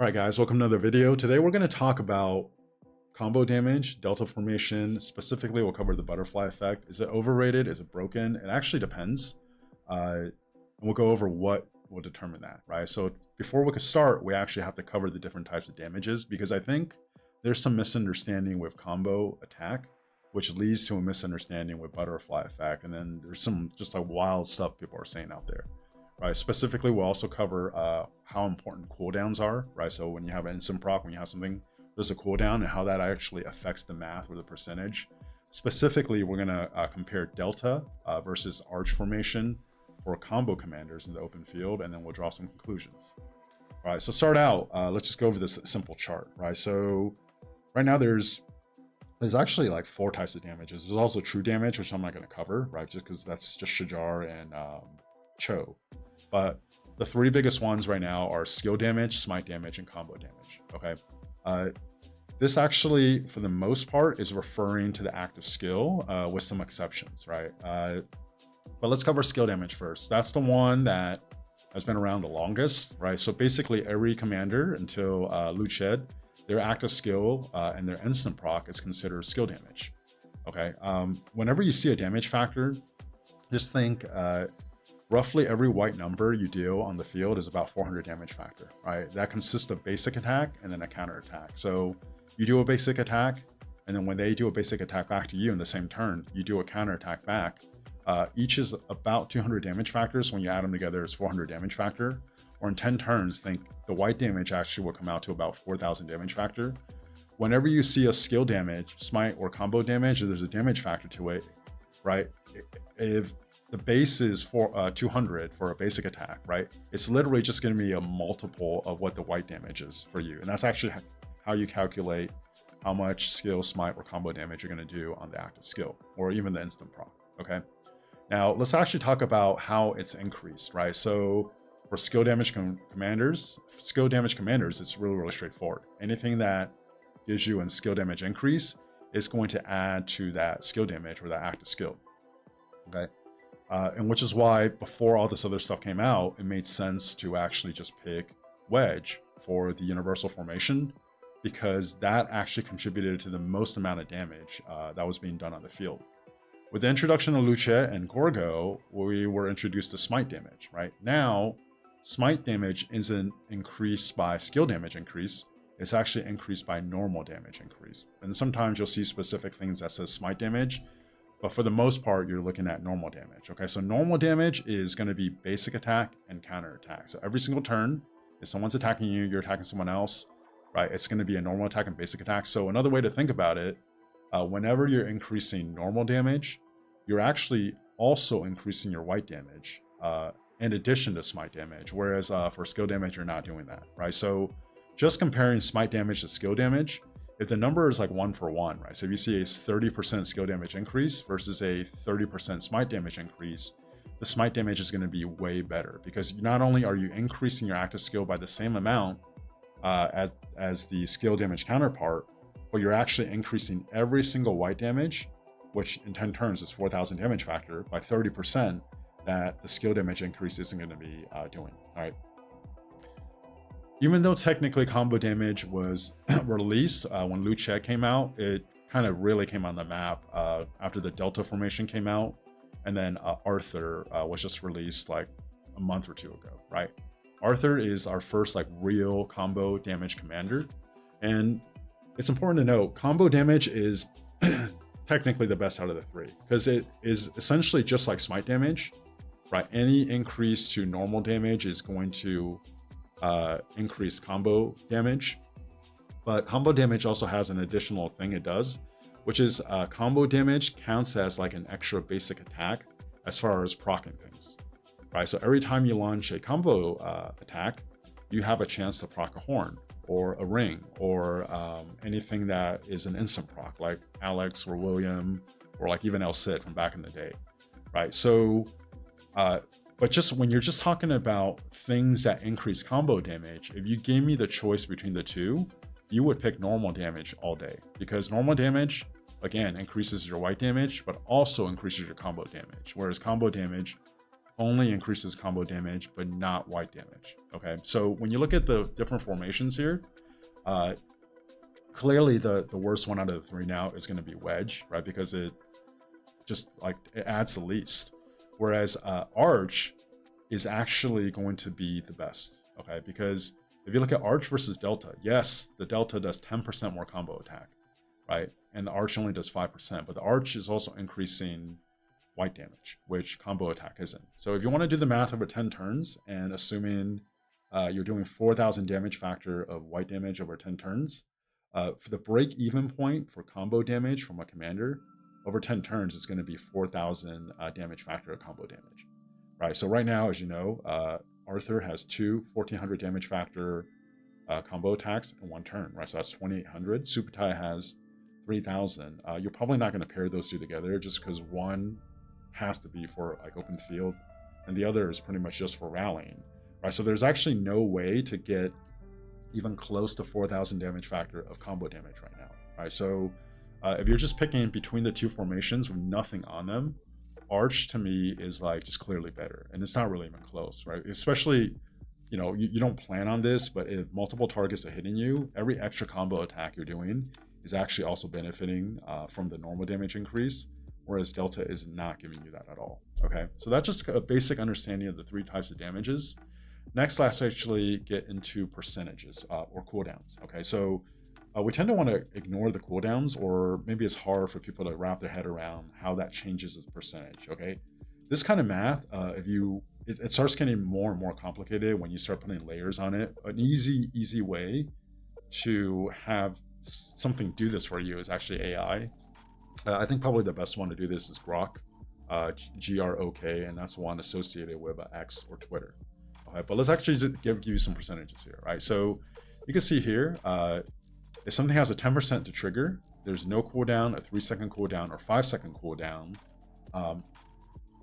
All right, guys, welcome to another video. Today we're going to talk about combo damage, delta formation. Specifically, we'll cover the butterfly effect. Is it overrated? Is it broken? It actually depends. And we'll go over what will determine that, right? So before we can start, we actually have to cover the different types of damages because I think there's some misunderstanding with combo attack, which leads to a misunderstanding with butterfly effect. And then there's some just like wild stuff people are saying out there. Right. Specifically, we'll also cover how important cooldowns are, right? So when you have an instant proc, when you have something, there's a cooldown and how that actually affects the math or the percentage. Specifically, we're going to compare delta versus arch formation for combo commanders in the open field, and then we'll draw some conclusions. All right, so start out, let's just go over this simple chart, right? So right now there's actually like 4 types of damages. There's also true damage, which I'm not going to cover, right? Just because that's just Shajar and Cho. But the 3 biggest ones right now are skill damage, smite damage, and combo damage. Okay. This actually, for the most part, is referring to the active skill with some exceptions, right? But let's cover skill damage first. That's the one that has been around the longest, right? So basically every commander until Luched, their active skill and their instant proc is considered skill damage. Okay. Whenever you see a damage factor, just think roughly every white number you deal on the field is about 400 damage factor, right? That consists of basic attack and then a counter attack. So you do a basic attack, and then when they do a basic attack back to you in the same turn, you do a counter attack back. Each is about 200 damage factors. When you add them together, it's 400 damage factor. Or in 10 turns, think the white damage actually will come out to about 4,000 damage factor. Whenever you see a skill damage, smite, or combo damage, there's a damage factor to it, right? If the base is 200 for a basic attack, right? It's literally just going to be a multiple of what the white damage is for you. And that's actually how you calculate how much skill, smite, or combo damage you're going to do on the active skill, or even the instant proc, okay? Now, let's actually talk about how it's increased, right? So for skill damage commanders, it's really, really straightforward. Anything that gives you a skill damage increase is going to add to that skill damage or that active skill, okay? And which is why before all this other stuff came out, it made sense to actually just pick Wedge for the universal formation, because that actually contributed to the most amount of damage that was being done on the field. With the introduction of Luce and Gorgo, we were introduced to smite damage, right? Now, smite damage isn't increased by skill damage increase, it's actually increased by normal damage increase. And sometimes you'll see specific things that says smite damage, but for the most part, you're looking at normal damage. Okay, so normal damage is going to be basic attack and counter attack. So every single turn, if someone's attacking you, you're attacking someone else, right? It's going to be a normal attack and basic attack. So another way to think about it, whenever you're increasing normal damage, you're actually also increasing your white damage in addition to smite damage. Whereas for skill damage, you're not doing that, right? So just comparing smite damage to skill damage, if the number is like 1 for 1, right? So if you see a 30% skill damage increase versus a 30% smite damage increase, the smite damage is going to be way better, because not only are you increasing your active skill by the same amount as the skill damage counterpart, but you're actually increasing every single white damage, which in 10 turns is 4,000 damage factor, by 30% that the skill damage increase isn't going to be doing, all right? Even though technically combo damage was released when Luce came out, it kind of really came on the map after the Delta formation came out, and then Arthur was just released like a month or 2 ago, right? Arthur is our first like real combo damage commander, and it's important to note combo damage is technically the best out of the 3, because it is essentially just like smite damage, right? Any increase to normal damage is going to increase combo damage, but combo damage also has an additional thing it does, which is combo damage counts as like an extra basic attack as far as proccing things, right? So every time you launch a combo attack, you have a chance to proc a horn or a ring or anything that is an instant proc, like Alex or William or like even El Cid from back in the day, right? So but just when you're just talking about things that increase combo damage, if you gave me the choice between the 2, you would pick normal damage all day, because normal damage, again, increases your white damage, but also increases your combo damage. Whereas combo damage only increases combo damage, but not white damage. Okay, so when you look at the different formations here, clearly the worst one out of the three now is going to be wedge, right? Because it just like it adds the least. Whereas arch is actually going to be the best. Okay, because if you look at arch versus delta, yes, the delta does 10% more combo attack, right? And the arch only does 5%, but the arch is also increasing white damage, which combo attack isn't. So if you want to do the math over 10 turns and assuming you're doing 4,000 damage factor of white damage over 10 turns, for the break even point for combo damage from a commander over 10 turns is going to be 4,000 damage factor of combo damage, right? So right now, as you know, Arthur has two 1,400 damage factor combo attacks in one turn, right? So that's 2,800. Subutai has 3,000. You're probably not going to pair those two together just because one has to be for like open field and the other is pretty much just for rallying, right? So there's actually no way to get even close to 4,000 damage factor of combo damage right now, right? So if you're just picking between the two formations with nothing on them, Arch to me is like just clearly better, and it's not really even close, right? Especially, you know, you don't plan on this, but if multiple targets are hitting you, every extra combo attack you're doing is actually also benefiting from the normal damage increase, whereas Delta is not giving you that at all. Okay, so that's just a basic understanding of the three types of damages. Next, let's actually get into percentages or cooldowns. Okay, so we tend to want to ignore the cooldowns, or maybe it's hard for people to wrap their head around how that changes the percentage. Okay, this kind of math, it starts getting more and more complicated when you start putting layers on it. An easy way to have something do this for you is actually AI. I think probably the best one to do this is Grok, GROK, and that's the one associated with X or Twitter. Okay, but let's actually just give you some percentages here, right? So you can see here, if something has a 10% to trigger, there's no cooldown, a 3-second cooldown, or 5-second cooldown.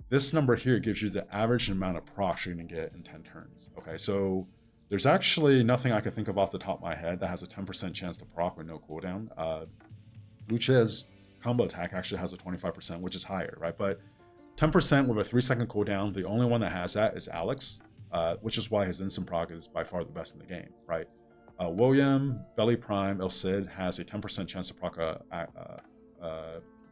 This number here gives you the average amount of proc you're going to get in 10 turns. Okay, so there's actually nothing I can think of off the top of my head that has a 10% chance to proc with no cooldown. Lucha's combo attack actually has a 25%, which is higher, right? But 10% with a 3-second cooldown, the only one that has that is Alex, which is why his instant proc is by far the best in the game, right? William, Belly Prime, El Cid has a 10% chance to proc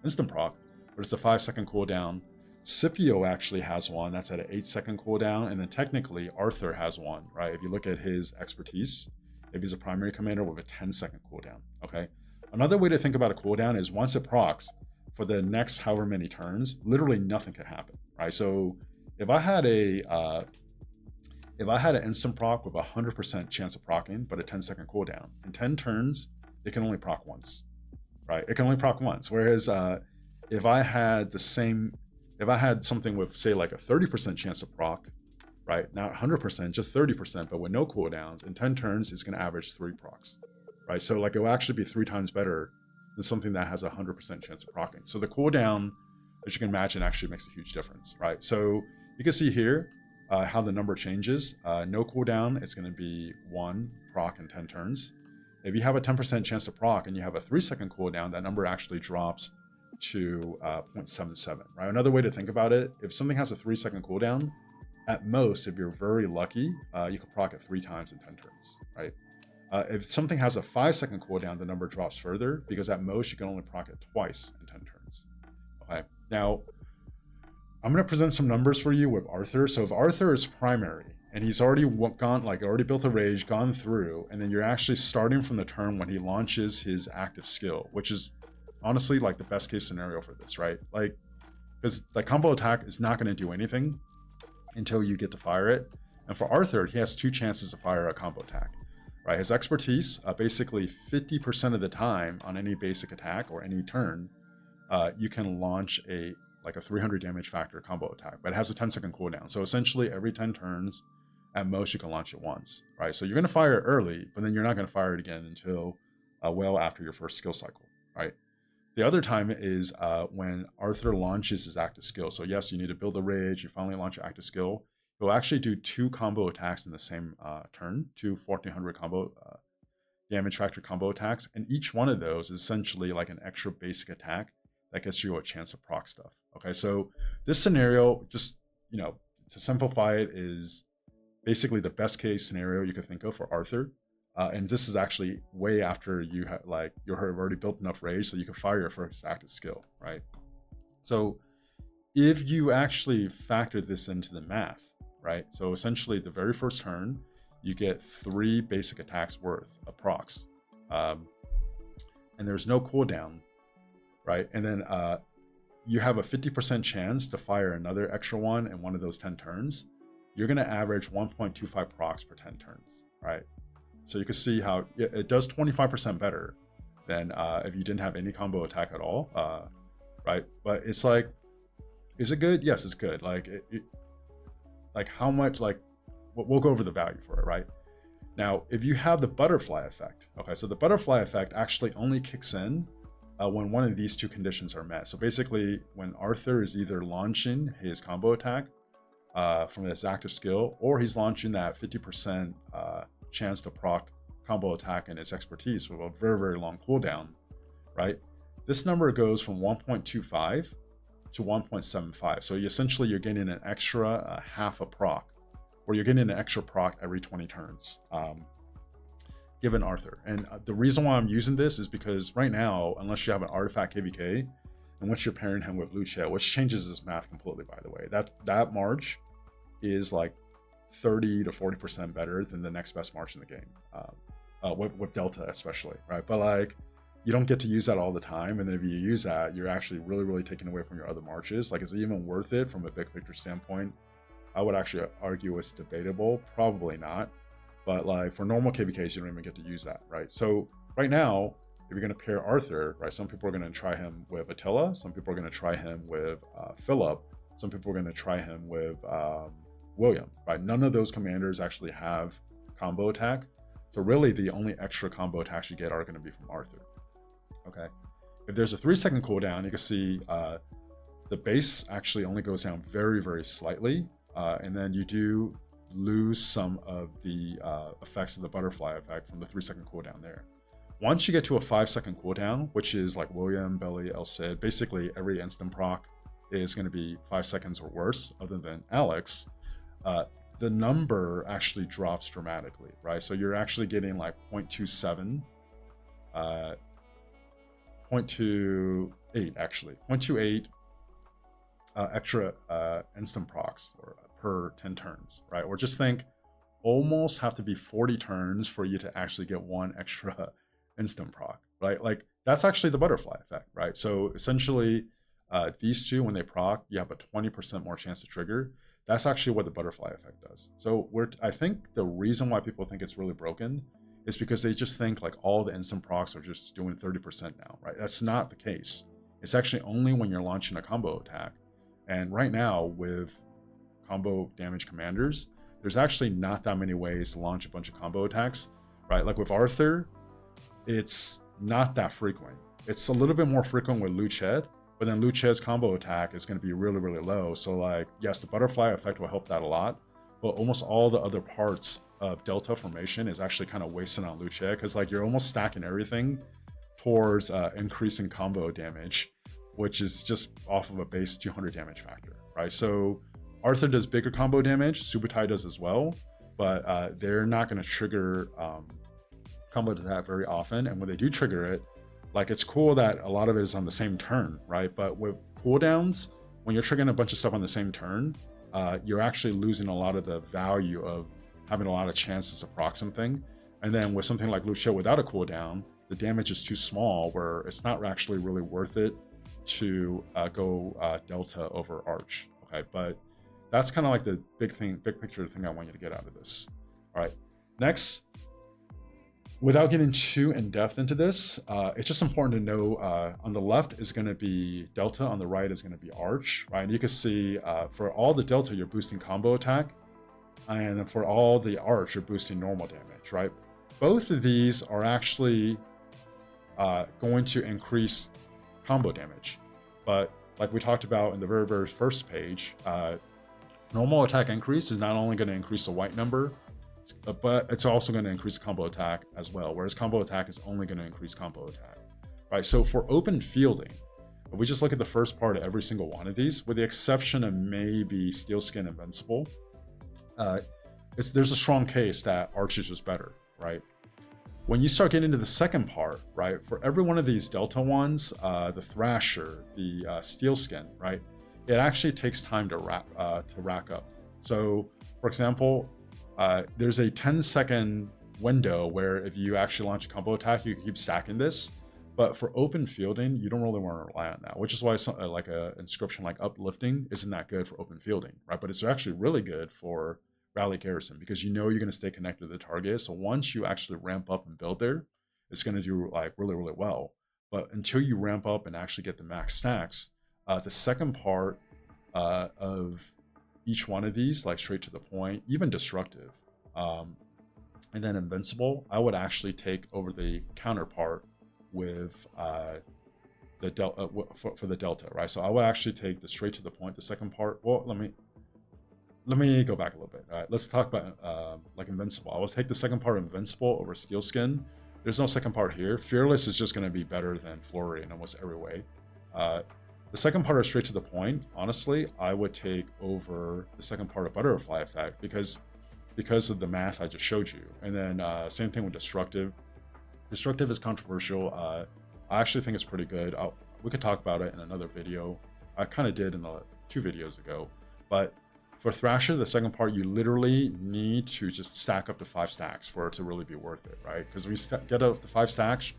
instant proc, but it's a 5-second cooldown. Scipio actually has one that's at an 8-second cooldown, and then technically Arthur has one, right? If you look at his expertise, if he's a primary commander with a 10-second cooldown, okay? Another way to think about a cooldown is once it procs, for the next however many turns, literally nothing can happen, right? So if I had an instant proc with a 100% chance of proccing, but a 10-second cooldown, in 10 turns, it can only proc once, right? It can only proc once. Whereas if I had something with, say, like a 30% chance of proc, right? Not 100%, just 30%, but with no cooldowns, in 10 turns, it's going to average 3 procs, right? So like it will actually be 3 times better than something that has a 100% chance of proccing. So the cooldown, as you can imagine, actually makes a huge difference, right? So you can see here how the number changes. No cooldown, it's going to be 1 proc in 10 turns. If you have a 10% chance to proc and you have a 3-second cooldown, that number actually drops to 0.77, right? Another way to think about it, if something has a 3-second cooldown, at most, if you're very lucky, you can proc it 3 times in 10 turns, right? If something has a 5-second cooldown, the number drops further because at most you can only proc it twice in 10 turns. Okay, now I'm going to present some numbers for you with Arthur. So if Arthur is primary and he's already already built a rage, gone through, and then you're actually starting from the turn when he launches his active skill, which is honestly like the best case scenario for this, right? Like, because the combo attack is not going to do anything until you get to fire it. And for Arthur, he has 2 chances to fire a combo attack, right? His expertise, basically 50% of the time on any basic attack or any turn, you can launch a 300 damage factor combo attack, but it has a 10-second cooldown. So essentially every 10 turns, at most you can launch it once, right? So you're going to fire it early, but then you're not going to fire it again until well after your first skill cycle, right? The other time is when Arthur launches his active skill. So yes, you need to build a rage, you finally launch your active skill. You'll actually do 2 combo attacks in the same turn, 2 1,400 combo damage factor combo attacks, and each one of those is essentially like an extra basic attack that gets you a chance to proc stuff. Okay, so this scenario, just, to simplify it, is basically the best case scenario you could think of for Arthur. And this is actually way after you have already built enough rage so you can fire your first active skill, right? So if you actually factor this into the math, right? So essentially the very first turn, you get 3 basic attacks worth of procs. And there's no cooldown, right? And then you have a 50% chance to fire another extra one in one of those 10 turns. You're going to average 1.25 procs per 10 turns, right? So you can see how it does 25% better than if you didn't have any combo attack at all, right? But it's like, is it good? Yes, it's good. Like, like how much, like, we'll go over the value for it, right? Now, if you have the butterfly effect, okay, so the butterfly effect actually only kicks in when one of these 2 conditions are met. So basically, when Arthur is either launching his combo attack from his active skill, or he's launching that 50% chance to proc combo attack and its expertise with a very, very long cooldown, right? This number goes from 1.25 to 1.75. So you're getting an extra half a proc, or you're getting an extra proc every 20 turns, given Arthur. And the reason why I'm using this is because right now, unless you have an artifact KVK, and once you're pairing him with Lucia, which changes this math completely, by the way, that March is like 30 to 40% better than the next best March in the game, with Delta especially, right? But like, you don't get to use that all the time, and then if you use that, you're actually really, really taking away from your other marches. Like, is it even worth it from a big picture standpoint? I would actually argue it's debatable, probably not. But like for normal KVKs, you don't even get to use that, right? So right now, if you're going to pair Arthur, right, some people are going to try him with Attila, some people are going to try him with Philip, some people are going to try him with William, right? None of those commanders actually have combo attack. So really the only extra combo attacks you get are going to be from Arthur. Okay. If there's a 3-second cooldown, you can see the base actually only goes down very, very slightly. And then you do lose some of the effects of the butterfly effect from the 3-second cooldown there. Once you get to a 5-second cooldown, which is like William, Belly, El Cid, basically every instant proc is going to be 5 seconds or worse, other than Alex. The number actually drops dramatically, right? So you're actually getting like 0.27, 0.28 actually, 0.28 extra instant procs or per 10 turns, right? Or just think almost have to be 40 turns for you to actually get 1 extra instant proc, right? Like that's actually the butterfly effect, right? So essentially these 2, when they proc, you have a 20% more chance to trigger. That's actually what the butterfly effect does. So I think the reason why people think it's really broken is because they just think like all the instant procs are just doing 30% now, right? That's not the case. It's actually only when you're launching a combo attack. And right now with combo damage commanders, there's actually not that many ways to launch a bunch of combo attacks, right? Like with Arthur, it's not that frequent. It's a little bit more frequent with Luchet, but then Luchet's combo attack is going to be really, really low. So like, yes, the butterfly effect will help that a lot, but almost all the other parts of Delta formation is actually kind of wasted on Luchet, because like you're almost stacking everything towards increasing combo damage, which is just off of a base 200 damage factor, right? So Arthur does bigger combo damage, Subutai does as well, but they're not going to trigger combo attack very often. And when they do trigger it, like it's cool that a lot of it is on the same turn, right? But with cooldowns, when you're triggering a bunch of stuff on the same turn, you're actually losing a lot of the value of having a lot of chances to proc something. And then with something like Lucio without a cooldown, the damage is too small where it's not actually really worth it to go Delta over Arch, okay? But that's kind of like the big picture thing I want you to get out of this. All right, next, without getting too in-depth into this, it's just important to know on the left is going to be Delta, on the right is going to be Arch, right? And you can see for all the Delta, you're boosting combo attack, and for all the Arch, you're boosting normal damage, right? Both of these are actually going to increase combo damage, but like we talked about in the very, very first page, normal attack increase is not only going to increase the white number, but it's also going to increase combo attack as well, whereas combo attack is only going to increase combo attack, right? So for open fielding, If we just look at the first part of every single one of these, with the exception of maybe Steel Skin Invincible, there's a strong case that Arch is just better, right? When you start getting into the second part, right, for every one of these Delta ones, the Thrasher, the Steel Skin, right, it actually takes time to rack up. So, for example, there's a 10-second window where if you actually launch a combo attack, you can keep stacking this. But for open fielding, you don't really want to rely on that, which is why like a inscription like Uplifting isn't that good for open fielding, right? But it's actually really good for Rally Garrison because you know you're going to stay connected to the target. So once you actually ramp up and build there, it's going to do like really, really well. But until you ramp up and actually get the max stacks, the second part of each one of these, like straight to the point, even Destructive, and then Invincible, I would actually take over the counterpart with the Delta for the Delta, right? So I would actually take the straight to the point, the second part. Well, let me go back a little bit. All right, let's talk about like Invincible. I will take the second part of Invincible over Steel Skin. There's no second part here. Fearless is just going to be better than Flurry in almost every way. The second part of straight to the point, honestly, I would take over the second part of Butterfly Effect because of the math I just showed you. And then same thing with Destructive. Destructive is controversial. I actually think it's pretty good. We could talk about it in another video. I kind of did in the 2 videos ago. But for Thrasher, the second part, you literally need to just stack up to 5 stacks for it to really be worth it, right? Because when you get up to 5 stacks,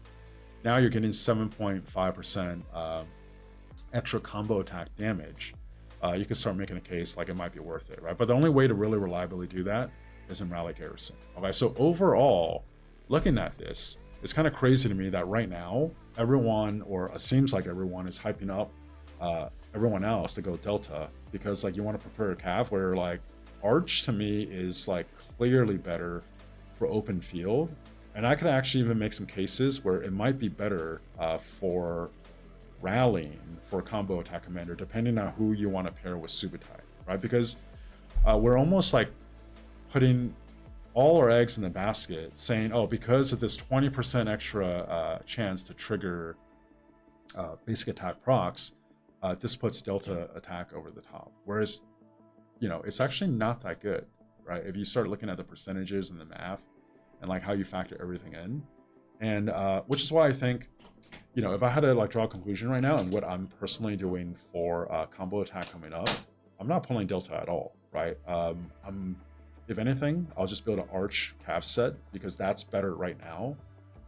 now you're getting 7.5% extra combo attack damage. You can start making a case like it might be worth it, right? But the only way to really reliably do that is in Rally Garrison. Okay, so overall, looking at this, it's kind of crazy to me that right now, everyone, or it seems like everyone, is hyping up everyone else to go Delta because like you want to prepare a Cav where like Arch to me is like clearly better for open field. And I could actually even make some cases where it might be better for rallying for a combo attack commander, depending on who you want to pair with Subutai, right? Because we're almost like putting all our eggs in the basket saying, oh, because of this 20% extra chance to trigger basic attack procs, this puts Delta attack over the top. Whereas, you know, it's actually not that good, right? If you start looking at the percentages and the math and like how you factor everything in. And which is why I think, you know, if I had to like draw a conclusion right now and what I'm personally doing for combo attack coming up, I'm not pulling Delta at all, right? If anything, I'll just build an Arch Cav set because that's better right now.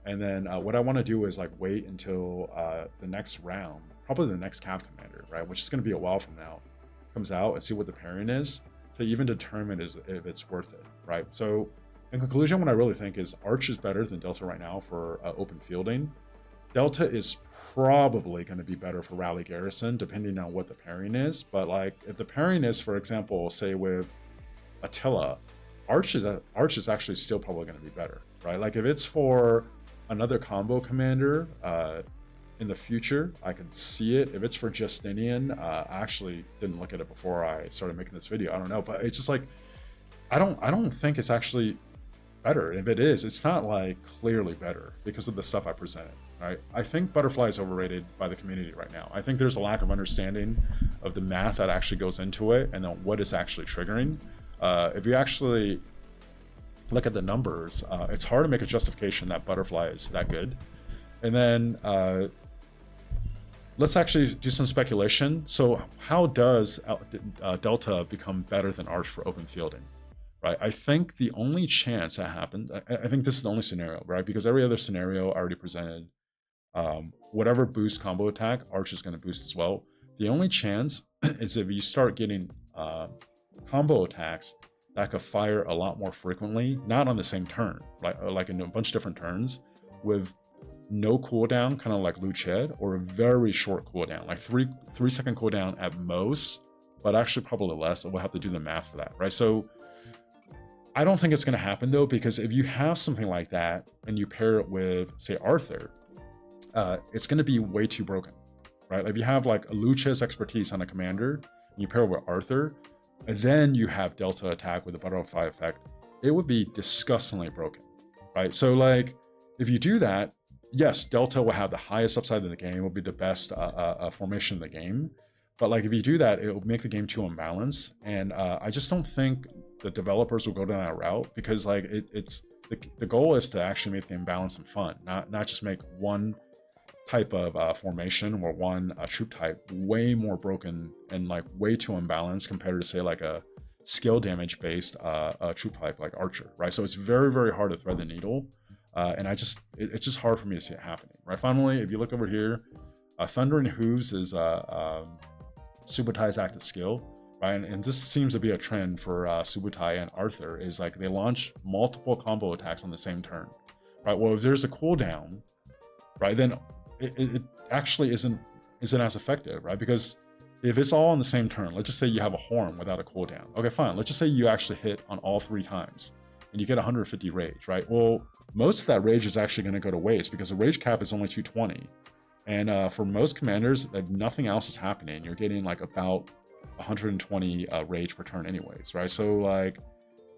And then what I want to do is like wait until the next round, probably the next Cav commander, right? Which is going to be a while from now, comes out and see what the pairing is to even determine if it's worth it, right? So in conclusion, what I really think is Arch is better than Delta right now for open fielding. Delta is probably going to be better for Rally Garrison, depending on what the pairing is. But like if the pairing is, for example, say with Attila, Arch is actually still probably going to be better, right? Like if it's for another combo commander in the future, I can see it. If it's for Justinian, I actually didn't look at it before I started making this video. I don't know, but it's just like I don't think it's actually better. If it is, it's not like clearly better because of the stuff I presented, right? I think Butterfly is overrated by the community right now. I think there's a lack of understanding of the math that actually goes into it and then what is actually triggering. If you actually look at the numbers, it's hard to make a justification that Butterfly is that good. And then let's actually do some speculation. So how does Delta become better than Arch for open fielding? Right, I think the only chance that happened, I think this is the only scenario, right? Because every other scenario I already presented, whatever boosts combo attack, Arch is going to boost as well. The only chance is if you start getting combo attacks that could fire a lot more frequently, not on the same turn, right? Like in a bunch of different turns with no cooldown, kind of like Luched, or a very short cooldown, like three second cooldown at most, but actually probably less. We'll have to do the math for that, right? So I don't think it's going to happen though, because if you have something like that and you pair it with, say, Arthur, it's going to be way too broken, right? If you have like a Lucha's expertise on a commander, and you pair it with Arthur, and then you have Delta attack with the Butterfly effect, it would be disgustingly broken, right? So like, if you do that, yes, Delta will have the highest upside in the game, will be the best formation in the game. But like if you do that, it will make the game too unbalanced. And I just don't think the developers will go down that route, because like it's the goal is to actually make the game balanced and fun, not just make one type of formation or one troop type way more broken and like way too unbalanced compared to say like a skill damage based troop type like Archer, right? So it's very, very hard to thread the needle. And it's just hard for me to see it happening, right? Finally, if you look over here, Thundering Hooves is Subutai's active skill, right? And this seems to be a trend for Subutai and Arthur, is like they launch multiple combo attacks on the same turn, right? Well, if there's a cooldown, right, then it actually isn't as effective, right? Because if it's all on the same turn, let's just say you have a horn without a cooldown. Okay, fine. Let's just say you actually hit on all 3 times and you get 150 rage, right? Well, most of that rage is actually going to go to waste because the rage cap is only 220. And for most commanders, if nothing else is happening, you're getting like about 120 rage per turn anyways, right? So like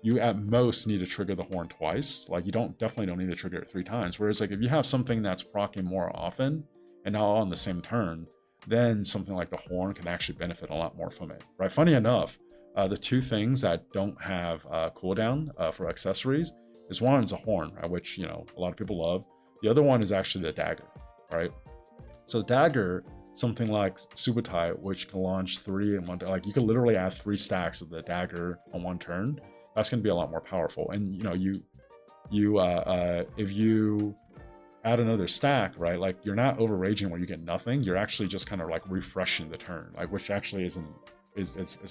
you at most need to trigger the horn twice. Like you definitely don't need to trigger it 3 times. Whereas like if you have something that's proccing more often and not all on the same turn, then something like the horn can actually benefit a lot more from it, right? Funny enough, the 2 things that don't have cooldown for accessories is, one is a horn, right, which, you know, a lot of people love. The other one is actually the dagger, right? So dagger, something like Subutai, which can launch 3 in one, like you can literally add 3 stacks of the dagger on one turn. That's going to be a lot more powerful. And you know, if you add another stack, right, like you're not overraging where you get nothing. You're actually just kind of like refreshing the turn, like, which actually is a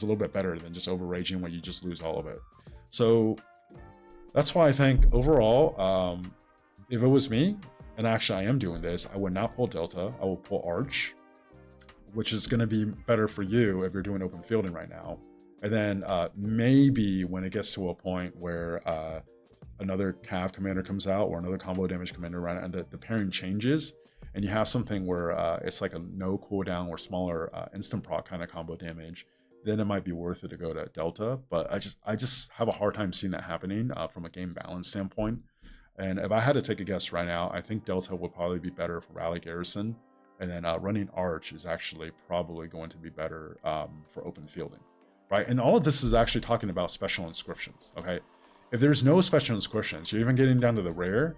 little bit better than just overraging where you just lose all of it. So that's why I think overall, if it was me, and actually I am doing this, I would not pull Delta. I will pull Arch, which is going to be better for you if you're doing open fielding right now. And then maybe when it gets to a point where another cav commander comes out or another combo damage commander around, and the pairing changes, and you have something where it's like a no cooldown or smaller instant proc kind of combo damage, then it might be worth it to go to Delta. But I just have a hard time seeing that happening from a game balance standpoint. And if I had to take a guess right now, I think Delta would probably be better for Rally Garrison, and then running Arch is actually probably going to be better for open fielding, right? And all of this is actually talking about special inscriptions, okay? If there's no special inscriptions, you're even getting down to the rare,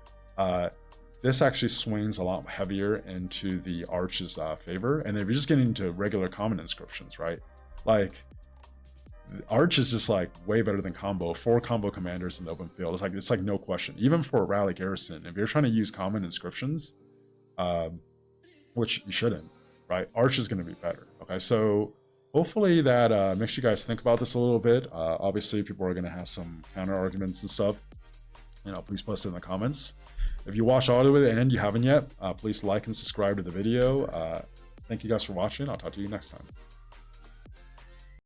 this actually swings a lot heavier into the Arch's favor. And if you're just getting into regular common inscriptions, right? Like, Arch is just like way better than combo. 4 combo commanders in the open field. It's like no question. Even for Rally Garrison, if you're trying to use common inscriptions, which you shouldn't, right? Arch is going to be better. Okay, so hopefully that makes you guys think about this a little bit. Obviously, people are going to have some counter arguments and stuff. You know, please post it in the comments. If you watch all the way to the end, you haven't yet, please like and subscribe to the video. Thank you guys for watching. I'll talk to you next time.